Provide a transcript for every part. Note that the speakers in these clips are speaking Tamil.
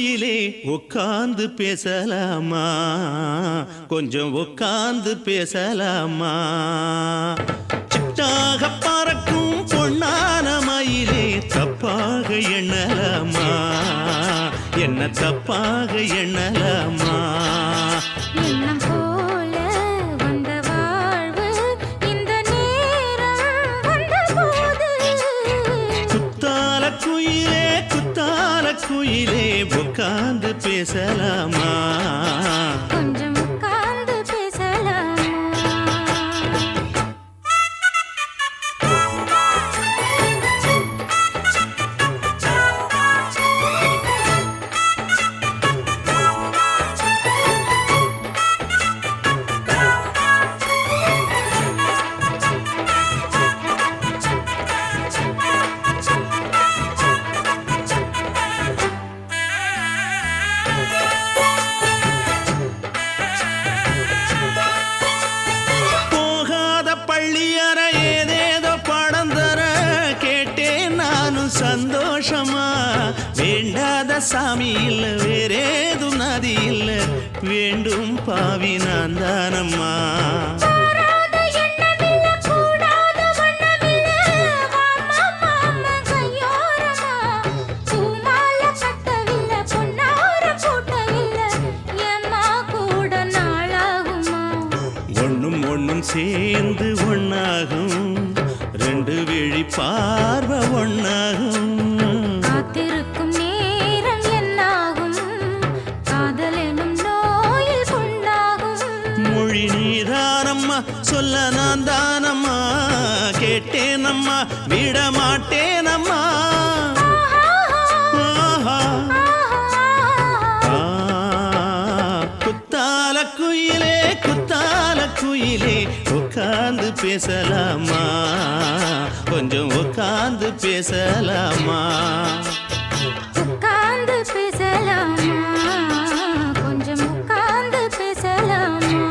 குயிலே உட்கார்ந்து பேசலாமா, கொஞ்சம் உட்கார்ந்து பேசலாமா. சிட்டாக பறக்கும் பொன்னான மயிலே தப்பாக எண்ணலாமா, என்ன தப்பாக எண்ணலாமா. எண்ணம் போல வந்த வாழ்வு இந்த நேரம் வந்தபோது, குத்தால குயிலே குத்தால குயிலே உட்கார்ந்து பேசலாமா, கொஞ்சம் உட்கார்ந்து பேசலாமா. போகாத பள்ளியற ஏதேதோ பாடம் தர கேட்டேன் நானும் சந்தோஷமா. வேண்டாத சாமி இல்ல வேறேதும் நதி இல்ல, வேண்டும் பாவி நான் தானம்மா. கூடாத எண்ணமில்ல, கூடாத வண்ணமில்ல, வாமா மாமா கையோரமா. பூமால கட்டவில்லை, பொன்னார பூட்டவில்லை, ஏம்மா கூட நாளாகுமா. ஒண்ணும் ஒண்ணும் சேர்ந்து ஒண்ணாகும், ரெண்டு விழி பார்வை ஒண்ணாகும். காத்திருக்கும் நேரம் என்னாகும், காதல் எனும் நோயில் புண்ணாகும். மொழி நீதானம்மா, சொல்ல நான் தானம்மா. கேட்டேனம்மா, விட மாட்டேனம்மா. ஆஹா. ஆ, குத்தால குயிலே குத்தால குயிலே உட்கார்ந்து பேசலாமா, கொஞ்சம் உட்கார்ந்து பேசலாமா. உட்கார்ந்து பேசலாமா, கொஞ்சம் உட்கார்ந்து பேசலாமா.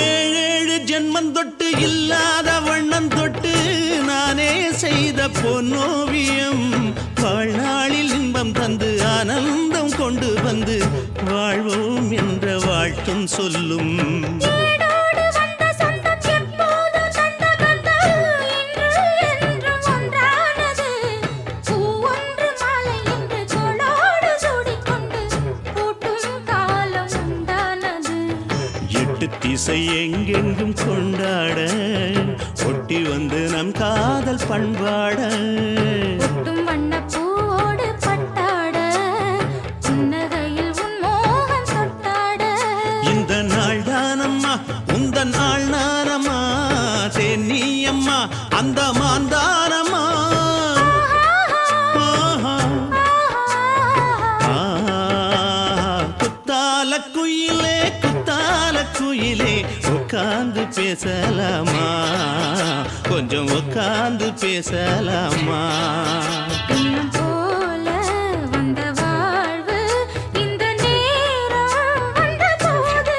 ஏழேழு ஜென்மம் தொட்டு இல்லாத வண்ணம் தொட்டு நானே செய்த பொன்னோவியம், வாழ்நாளில் இன்பம் தந்து ஆனந்தம் கொண்டு வந்து வாழ்வோம் என்ற வாழ்த்தும் சொல்லும். ஏடோடு வந்த சொந்தம் எப்போதும் தந்த பந்தம், இன்று என்றும் ஒன்றானது. பூ ஒன்று மாலை என்று தோளோடு சூடிக்கொண்டு பூட்டும் காலம் உண்டானது. எட்டு திசை எங்கெங்கும் கொண்டாட ஒட்டி வந்து நம் காதல் பண்பாட. ஒட்டும் வண்ணப் பூவோடு பட்டாட, புன்னகையில் உன் மோகம் தொட்டாட. இந்த நாள் தானம்மா உந்த நாள் நானம்மா, தென்னியம்மா அந்த மாந்தானம்மா. ஆஹா. ஆ, குத்தால குயிலே குத்தால குயிலே உட்கார்ந்து பேசலாமா, கொஞ்சம் உட்கார்ந்து பேசலாமா. எண்ணம் போல வந்த வாழ்வு இந்த நேரம் வந்தபோது,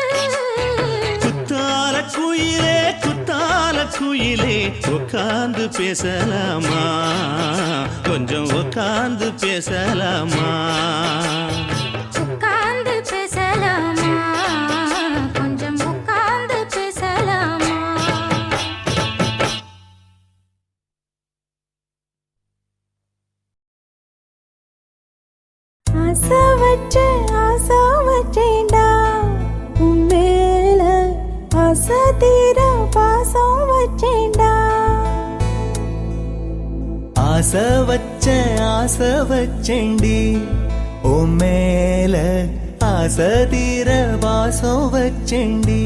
குத்தால குயிலே குத்தால குயிலே உட்கார்ந்து பேசலாமா, கொஞ்சம் உட்கார்ந்து பேசலாமா. உட்கார்ந்து பேசலாமா, கொஞ்சம் உட்கார்ந்து பேசலாமா. ஆசை வச்சேன்டா உன் மேல, ஆசை தீர பாசம் வச்சேன்டா. ஆசை வச்சேண்டி உன் மேல, ஆசை தீர வாசம் வச்சேண்டி.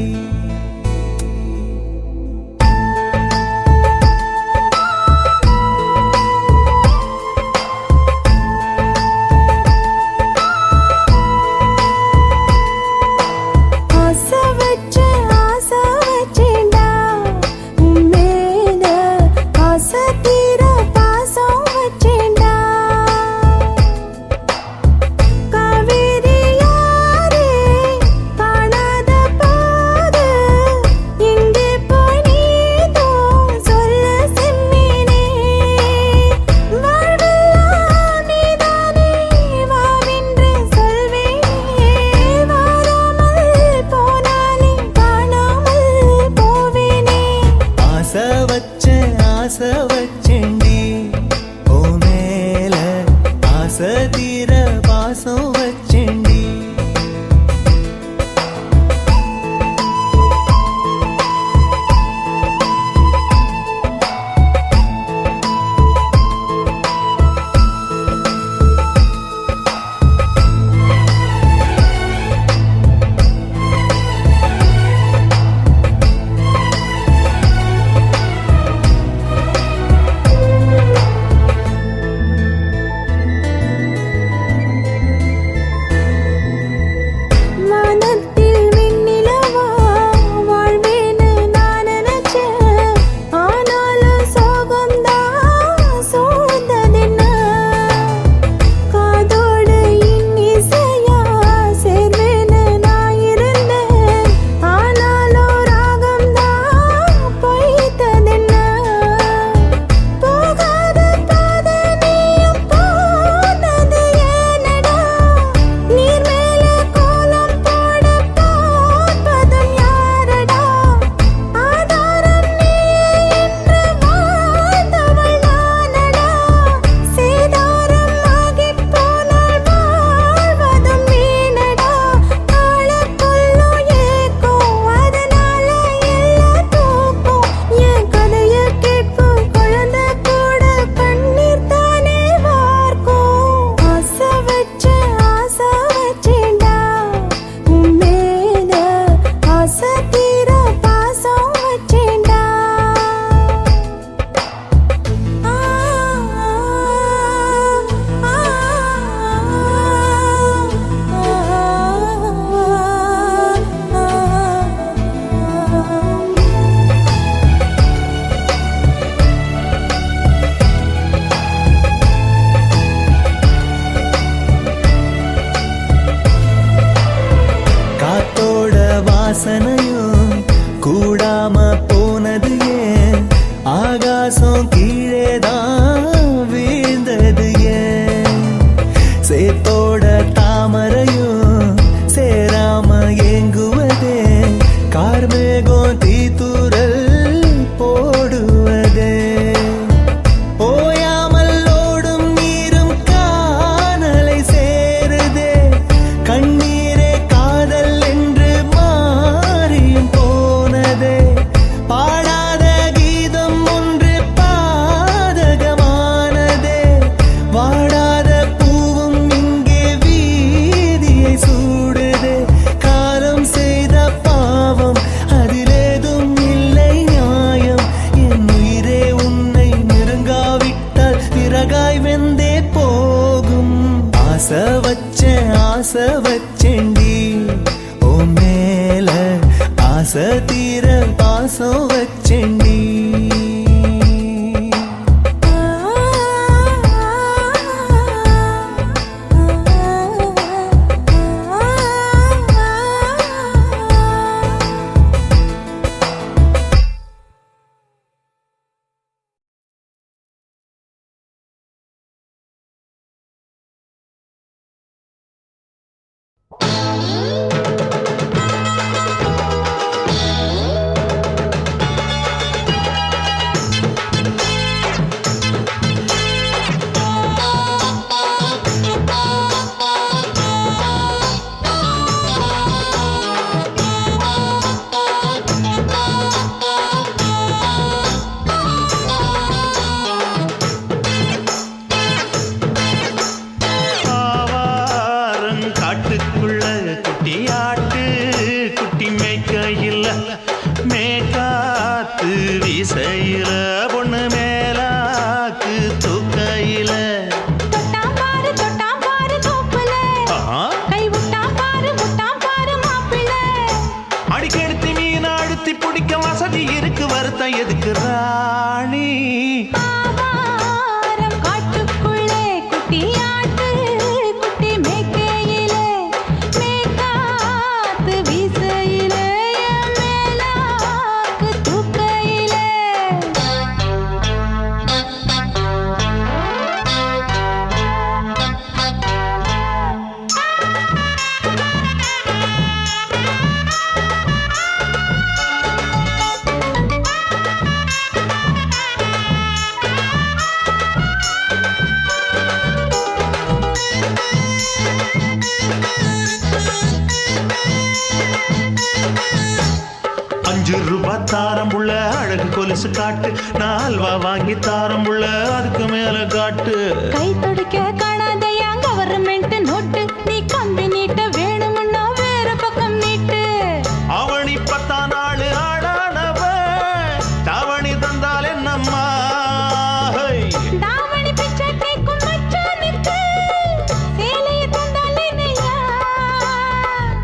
வாசம் வச்சேண்டி காட்டுக்குள்ள குட்டி ஆட்டு குட்டி மேய்க்கையில் மேக்காத்து வீசையில பொண்ணு மேலாக்கு தூக்கையில தொட்டாம் பாரு தோப்புல கை விட்டாம் பாரு மாப்பிள்ளை அடிக்கெடுத்து மீன் அழுத்தி பிடிக்க வசதி இருக்கு வருத்தம் எதுக்கு ராணி ஆவாரம் காட்டுக்குள்ளே குட்டியாட்டு குட்டி மேய்க்கையிலே மேய்க்காத்து வீசையிலே என் மேலாக்கு தூக்கையிலே ₹5 தாரம்புள்ள அழகு கொலுசு காட்டு நான் அல்வா வாங்கி தாரம்புள்ள அதுக்கு மேல காட்டு கை துடிக்க காணாதையா கவர்மெண்ட் நோட்டு நீ கம்பி நீட்ட வேணும்னா வேற பக்கம் நீட்டு அவனி 10 நாள் ஆடானவ தாவணி தந்தால் என்னம்மா தாவணி பிச்சை கேக்கும் மச்சானுக்கு சேலையை தந்தாலே நையா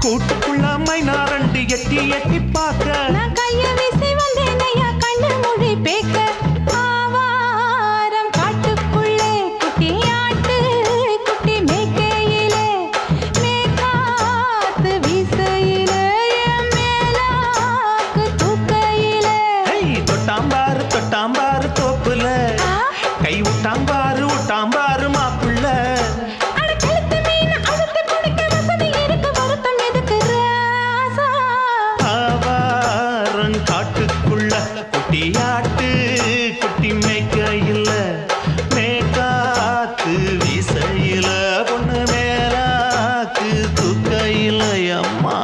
கூட்டுக்குள்ள மைனாரண்டி எட்டி எட்டி பார்க்க நான் கைய வீசி வந்தேன் ஐயா கண்ணு மொழி பேக்க ஆவாரம் காட்டுக்குள்ளே குட்டியாட்டு குட்டி மேய்க்கையிலே மேய்க்காத்து வீசையிலே என் மேலாக்கு தூக்கையிலே தொட்டாம்பாரு தோப்புல கை விட்டாம்பாரு மாப்பிள்ள அட கழுத்து மீன் அழுத்து பிடிக்க வசதி இருக்கு வருத்தம் எதுக்கு ராசா ஆவாரம் காட்டுக்குள்ள குட்டியாட்டு குட்டி மேய்க்கையில் மேய்காத்து வீசையில பொண்ணு மேலாக்கு தூக்கையில் அம்மா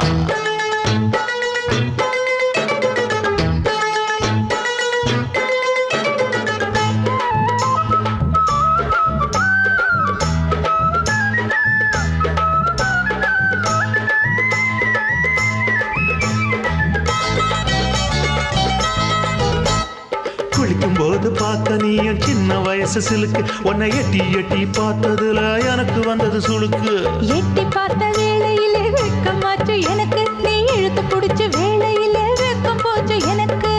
குளிக்கும் போது பார்க்க நீயும் சின்ன வயசு சிலுக்கு உன்னை எட்டி எட்டி பார்த்ததுல எனக்கு வந்தது சுளுக்கு எட்டி பார்த்த வேளையிலே வெட்கமாச்சு எனக்கு நீ இழுத்து பிடிச்ச வேளையிலே வெட்கம் போச்சு எனக்கு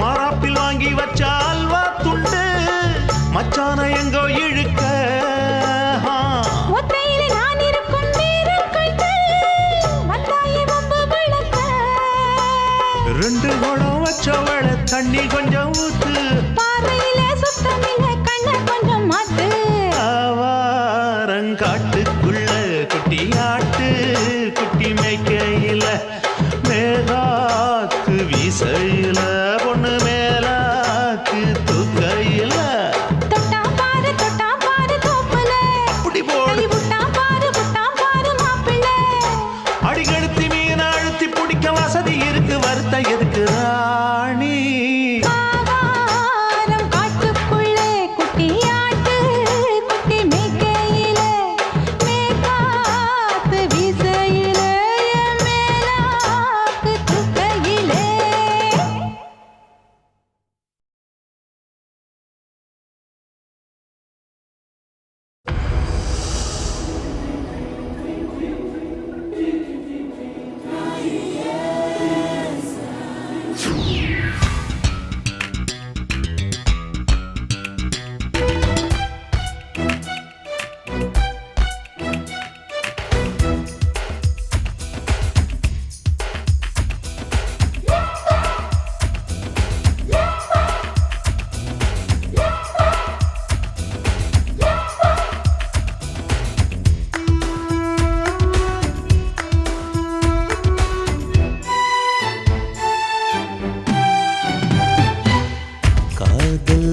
மாறாப்பில் வாங்கி வச்ச அல்வா துண்டு மச்சான எங்கோ இழுக்க ஒத்தையிலே நான் இருக்கும் நேரம் கண்டு வந்தாயே வம்பு விளக்க 2 குடம் வச்சவள தண்ணி கொஞ்சம் ஊத்து பார்வையிலே சுத்தமில்லை கண்ணை கொஞ்சம் மாத்து ஆவாரங்காட்டுக்குள்ள குட்டியாட்டு குட்டி மேய்க்கையில மேலாக்கு வீசையில பொண்ணு மேலாக்கு தூக்கையில தொட்டாம் பாரு தோப்புல அப்படி போடு கை விட்டாம் பாரு மாப்பிள்ளை அடிக்கெடுத்து மீன் அழுத்தி பிடிக்க வசதி இருக்கு வருத்த எதுக்கு ராணி ஆவாரம்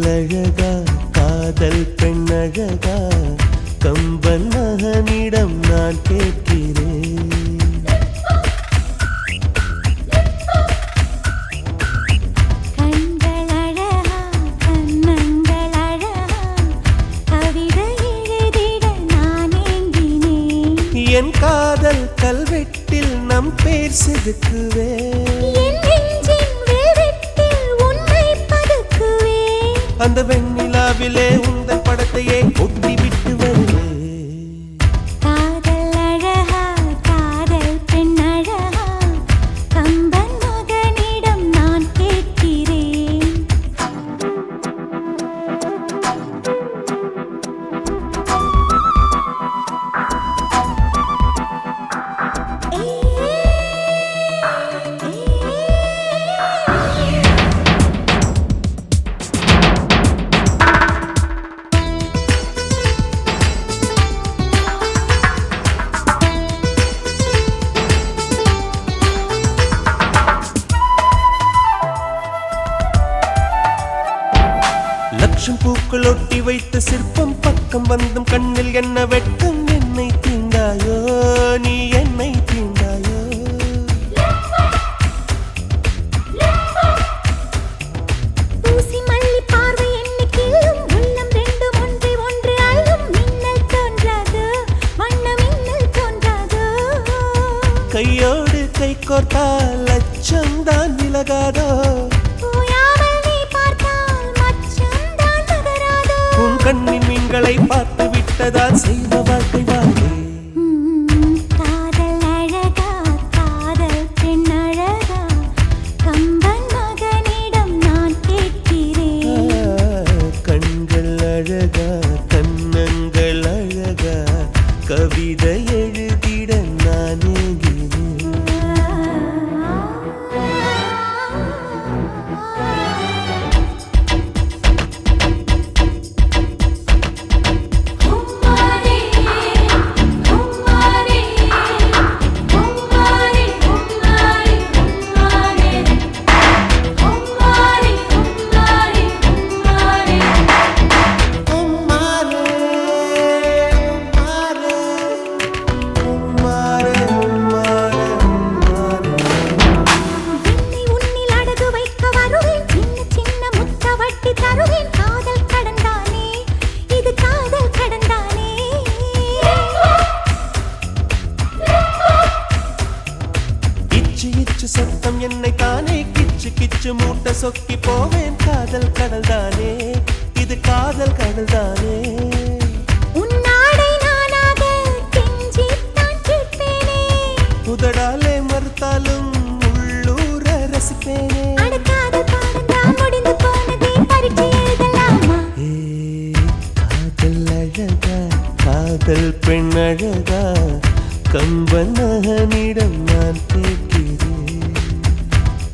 அழகா காதல் பெண்ணழகா கம்பன் மகனிடம் நான் கேட்கிறேன் கண்கள் அழகா கண்ணங்கள் அழகா கவிதை எழுதிட நான் ஏங்கினேன் என் காதல் கல்வெட்டில் நம் பேர் செதுக்குவேன் என் நெஞ்சின் வெல்வெட்டில் உன்னை பதுக்குவேன் அந்த வெண்ணிலாவிலே உந்தன் படத்தையே ஒட்டி விட்டு வருவேன் காதல் அழகா காதல் பெண் அழகா கம்பன் மகனிடம் நான் கேட்கிறேன் லட்சம் பூக்கள் ஒட்டி வைத்த சிற்பம் பக்கம் வந்தும் கண்ணில் என்ன வெட்கம் என்னை தீண்டாயோ நீ என்னை தீண்டாயோ ஊசி மல்லி பார்வை என்னை கிள்ளும் உள்ளம் ரெண்டும் ஒன்றை ஒன்று அள்ளும் மின்னல் தோன்றாதோ வண்ண மின்னல் தோன்றாதோ கையோடு கை கோர்த்தால் லட்சம் தான் விலகாதோ ஓயாமல் நீ பார்த்தால் மச்சம் தான் நகராதோ உன் கண்ணின் மீன்களை பார்த்து விட்டதால் செய்த வாழ்க்கை வாழ்க்கை காதல் அழகா காதல் பெண் அழகா கம்பன் மகனிடம் நான் கேட்கிறேன் கண்கள் அழகா கண்ணங்கள் அழகா கவிதை எழுதிட நான் ஏங்கினேன் உம்மாரே உம்மாரே உம்மாரே உம்மாரே உம்மாரே உம்மாரே உம்மாரே என்னை உன்னில் அடகு வைக்க வருவேன் சின்ன சின்ன முத்த வட்டி தருவேன் காதல் கடந்தானே இது காதல் கடந்தானே இச்சு இச்சு சத்தம் என்னை தானே கிச்சு கிச்சு மூட்டை சொக்கி போவேன் காதல் கடல் தானே இது காதல் கடல் தானே உன்னாடை நானாக கெஞ்சித்தான் கேட்பேனே உதடாலே மறுத்தாலும் உள்ளூர ரசிப்பேனே அடக்காத பாடந்தான் முடிந்து போனதே பரீட்சை எழுதலாமா ஏ காதல் அழகா காதல் பெண் அழகா கம்பன் மகனிடம் நான் கேட்கிறேன்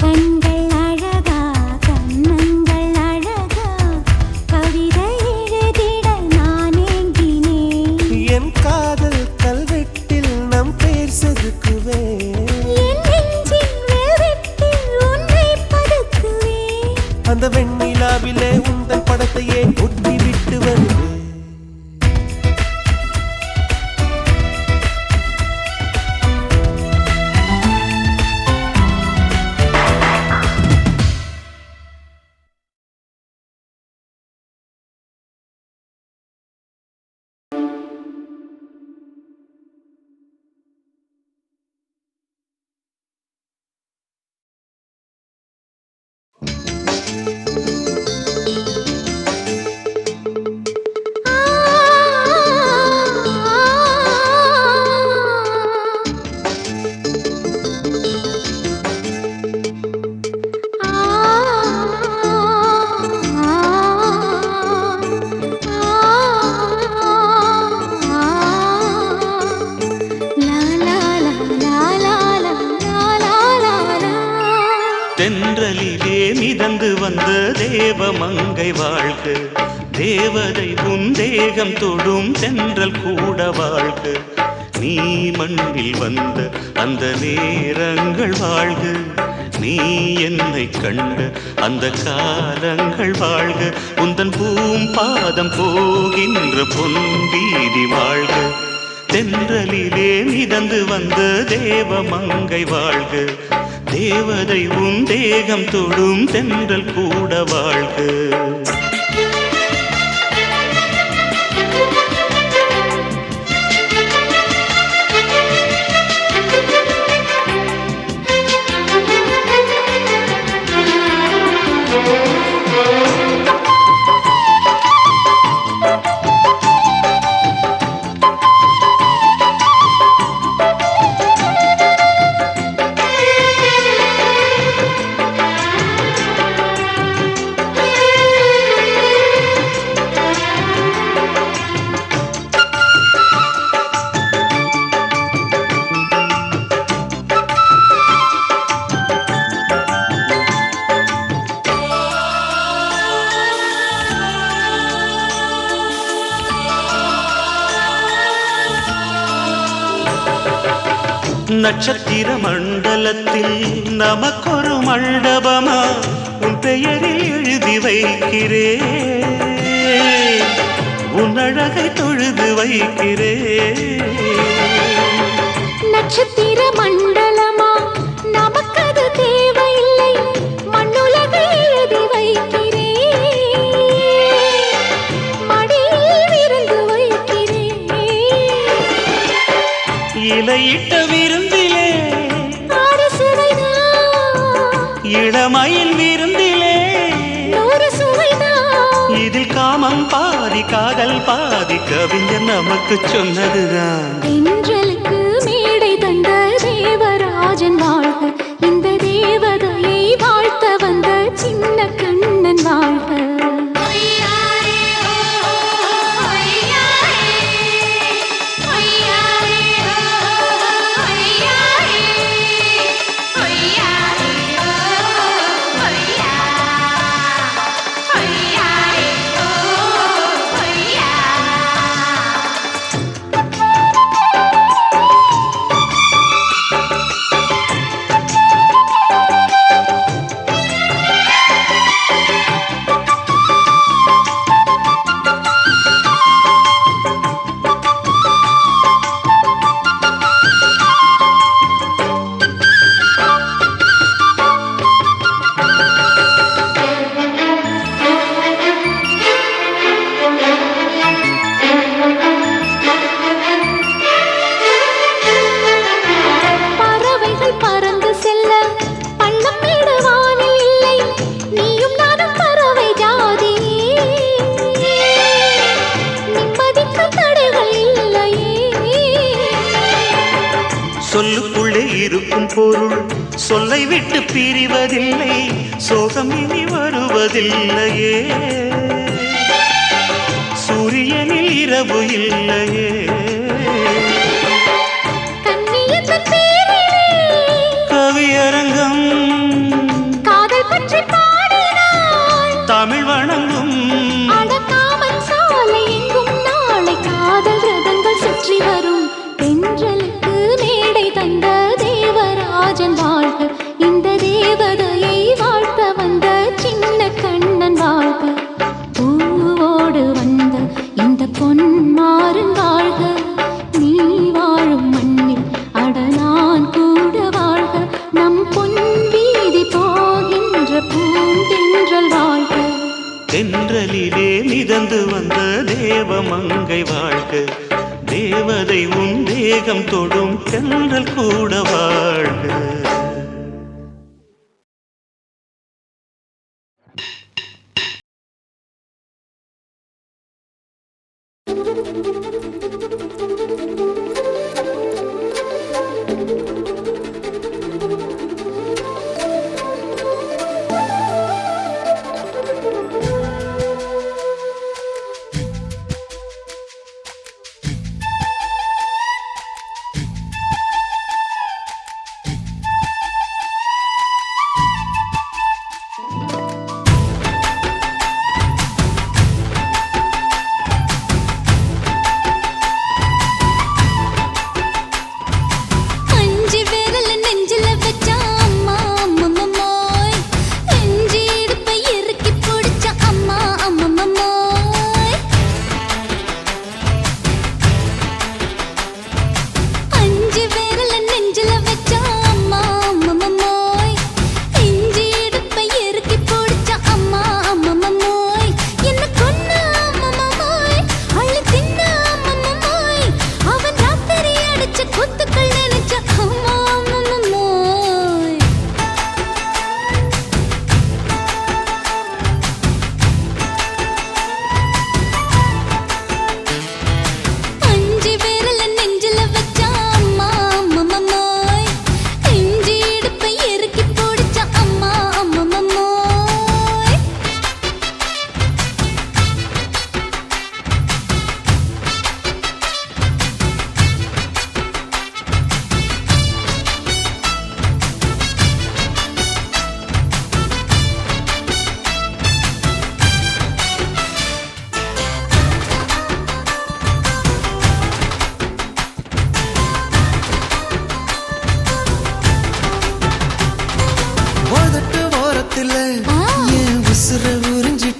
கண்கள் அழகா கண்ணங்கள் அழகா கவிதை எழுதிட நான் ஏங்கினேன் என் காதல் கல்வெட்டில் நம் பேர் செதுக்குவேன் என் நெஞ்சின் வெல்வெட்டில் உன்னை பதுக்குவேன் அந்த வெண்ணிலாவிலே உந்தன் படத்தையே ஒட்டி விட்டு வருவேன் தென்றலிலே மிதந்து வந்த தேவமங்கை வாழ்க, தேவதை உன் தேகம் தொடும் தென்றல் கூட வாழ்க. நீ மண்ணில் வந்த அந்த நேரங்கள் வாழ்க, நீ என்னை கண்ட அந்த காலங்கள் வாழ்க உந்தன் பூம்பாதம் போகின்ற பொன் வீதி வாழ்க தென்றலிலே மிதந்து வந்த தேவமங்கை வாழ்க தேவதை உன் தேகம் தொடும் தென்றல் கூட வாழ்க நட்சத்திர மண்டலத்தில் நமக்கொரு மண்டபமா உன் பெயரில் எழுதி வைக்கிறேன் உன் அழகை தொழுது வைக்கிறேன் நட்சத்திர மண்டலமா நமக்கது தேவையில்லை மண்ணுலகை எழுதி வைக்கிறேன் மடியில் விருந்து வைக்கிறேன் இலையிட்ட விருந்திலே இளமயில் விருந்திலே இதில் காமம் பாதி காதல் பாதி கவிஞர் நமக்கு சொன்னதுதான் தென்றலுக்கு மேடை தந்த தேவராஜன் வாழ்க இந்த தேவதையை வாழ்த்த வந்த சின்ன கண்ணன் வாழ்க சொல்லுக்குள்ளே இருக்கும் பொருள் சொல்லை விட்டு பிரிவதில்லை சோகம் இனி வருவதில்லையே சூரியனில் இரவு இல்லையே கவியரங்கம் காதல் பற்றி பாடினாள் தமிழ் வணங்கும் அடக்காமல் சாலை எங்கும் நாளை காதல் ரதங்கள் சுற்றி வரும் தென்றலுக்கு மேடை தந்த தேவராஜன் வாழ்க இந்த தேவதையை வாழ்த்த வந்த சின்ன கண்ணன் வாழ்க பூவோடு வந்த இந்த பொன்மாறன் வாழ்க நீ வாழும் மண்ணில் அடலான் கூட வாழ்க நம் பொன் வீதி போகின்ற பூந்தென்றல் வாழ்க தென்றலிலே மிதந்து வந்த தேவமங்கை வாழ்க தேவதை உன் தேகம் தொடும் தென்றல் கூட வாழ்க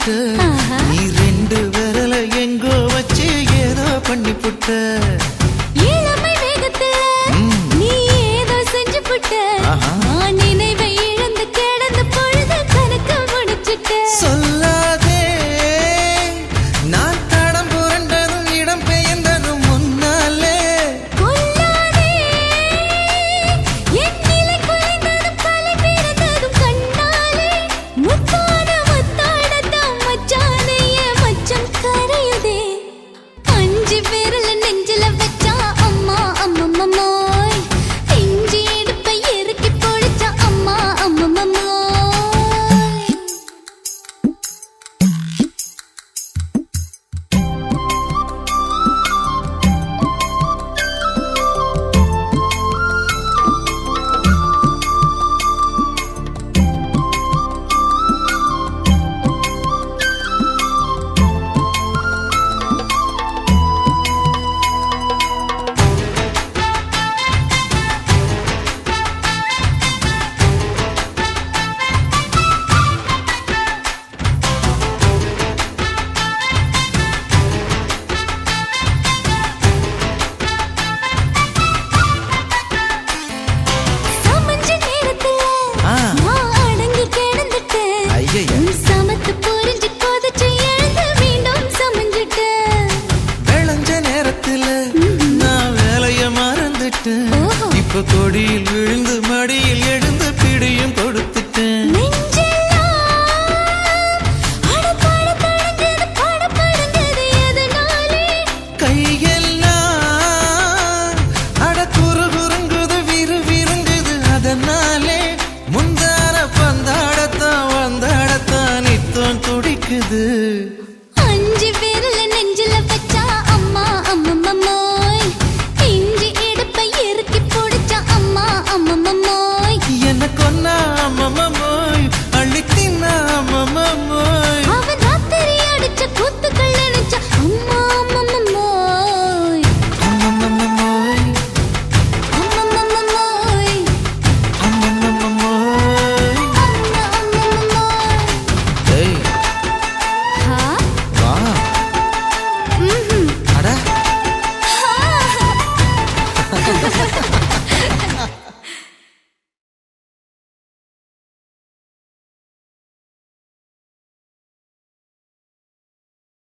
புட்ட நீ ரெண்டு விரல எங்கோ வச்சு ஏதோ பண்ணி புட்ட இளமை வேகத்துல நீ ஏதோ செஞ்சு புட்ட நான் நினைவை இழந்து கிடந்த பொழுது கணக்கு முடிச்சிட்ட சொல்லாதே நான் தடம் புரண்டதும் இடம் பெயர்ந்ததும் முன்னாலே கொல்லாதே என் நிலை குலைந்ததும் கலை பிறந்ததும் கண்ணாலே முத்தான முத்தாடத்தான் மச்சானே என் மச்சம் கரையுதே அஞ்சு விரல நெஞ்சில வச்சா அம்மா அம்மம்மம்மாய் இஞ்சி இடுப்பை இறுக்கி பொழிச்சா அம்மா அம்மம்மம்மாய் சமஞ்ச நேரத்துல நான் அடங்கி கிடந்துட்டேன் ஐயைய. நீ சமத்து புரிஞ்சு கொதிச்சு எழுந்து மீண்டும் சமஞ்சிட்டேன் விளைஞ்ச நேரத்துல நான் வேலைய மறந்துட்டேன் ஓஹோ. இப்ப கொடியில் விழுந்து மடியில் எழுந்து பிடியும் கொடுத்துட்டேன் நெஞ்செல்லாம் அடப்பாட தடங்குது படபடங்குது எதனாலே கையெல்லாம் அட குறு குறுங்குது விறு விருங்குது அதனாலே முந்தான பந்தாடத்தான் வந்தாடத்தான் நித்தம் துடிக்குது